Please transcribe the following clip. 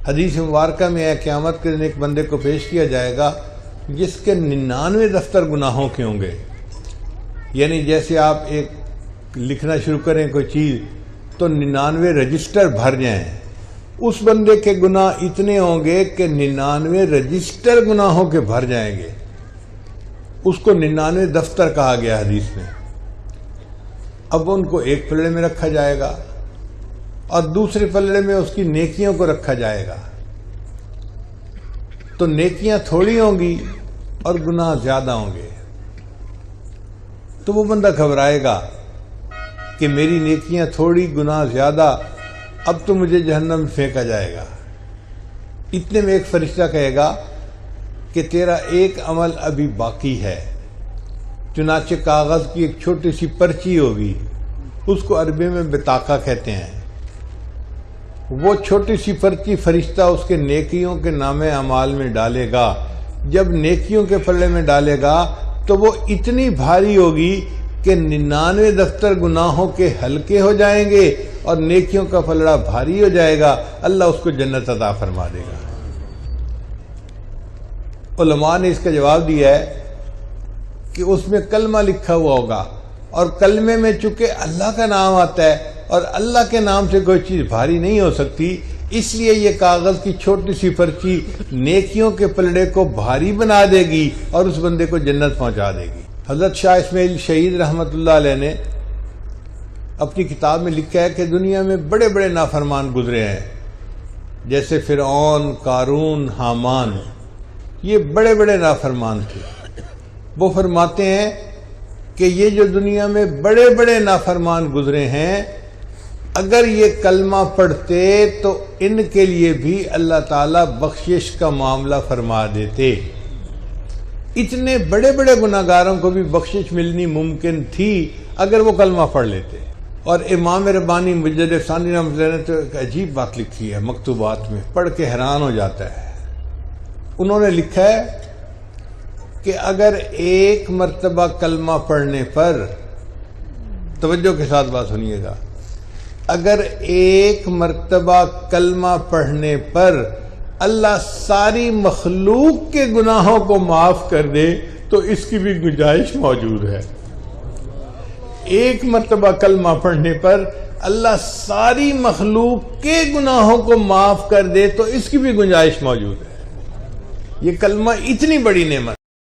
حدیث مبارکہ میں ہے قیامت کے دن ایک بندے کو پیش کیا جائے گا جس کے 99 دفتر گناہوں کے ہوں گے. یعنی جیسے آپ ایک لکھنا شروع کریں کوئی چیز تو 99 رجسٹر بھر جائیں. اس بندے کے گناہ اتنے ہوں گے کہ 99 رجسٹر گناہوں کے بھر جائیں گے. اس کو 99 دفتر کہا گیا حدیث میں. اب ان کو ایک پلڑے میں رکھا جائے گا اور دوسرے پلڑے میں اس کی نیکیوں کو رکھا جائے گا. تو نیکیاں تھوڑی ہوں گی اور گناہ زیادہ ہوں گے. تو وہ بندہ گھبرائے گا کہ میری نیکیاں تھوڑی گناہ زیادہ، اب تو مجھے جہنم میں پھینکا جائے گا. اتنے میں ایک فرشتہ کہے گا کہ تیرا ایک عمل ابھی باقی ہے. چنانچہ کاغذ کی ایک چھوٹی سی پرچی ہوگی، اس کو عربی میں بطاقہ کہتے ہیں. وہ چھوٹی سی پرچی فرشتہ اس کے نیکیوں کے نام اعمال میں ڈالے گا. جب نیکیوں کے پلڑے میں ڈالے گا تو وہ اتنی بھاری ہوگی کہ 99 دفتر گناہوں کے ہلکے ہو جائیں گے اور نیکیوں کا پلڑا بھاری ہو جائے گا. اللہ اس کو جنت عطا فرما دے گا. علماء نے اس کا جواب دیا ہے کہ اس میں کلمہ لکھا ہوا ہوگا اور کلمے میں چونکہ اللہ کا نام آتا ہے اور اللہ کے نام سے کوئی چیز بھاری نہیں ہو سکتی، اس لیے یہ کاغذ کی چھوٹی سی پرچی نیکیوں کے پلڑے کو بھاری بنا دے گی اور اس بندے کو جنت پہنچا دے گی. حضرت شاہ اسماعیل شہید رحمۃ اللہ علیہ نے اپنی کتاب میں لکھا ہے کہ دنیا میں بڑے بڑے نافرمان گزرے ہیں، جیسے فرعون، قارون، حامان. یہ بڑے بڑے نافرمان تھے. وہ فرماتے ہیں کہ یہ جو دنیا میں بڑے بڑے نافرمان گزرے ہیں، اگر یہ کلمہ پڑھتے تو ان کے لیے بھی اللہ تعالیٰ بخشش کا معاملہ فرما دیتے. اتنے بڑے بڑے گناہگاروں کو بھی بخشش ملنی ممکن تھی اگر وہ کلمہ پڑھ لیتے. اور امام ربانی مجدد ثانی رحمۃ اللہ نے تو ایک عجیب بات لکھی ہے مکتوبات میں، پڑھ کے حیران ہو جاتا ہے. انہوں نے لکھا ہے کہ اگر ایک مرتبہ کلمہ پڑھنے پر، توجہ کے ساتھ بات سنیے گا، اگر ایک مرتبہ کلمہ پڑھنے پر اللہ ساری مخلوق کے گناہوں کو معاف کر دے تو اس کی بھی گنجائش موجود ہے. ایک مرتبہ کلمہ پڑھنے پر اللہ ساری مخلوق کے گناہوں کو معاف کر دے تو اس کی بھی گنجائش موجود ہے. یہ کلمہ اتنی بڑی نعمت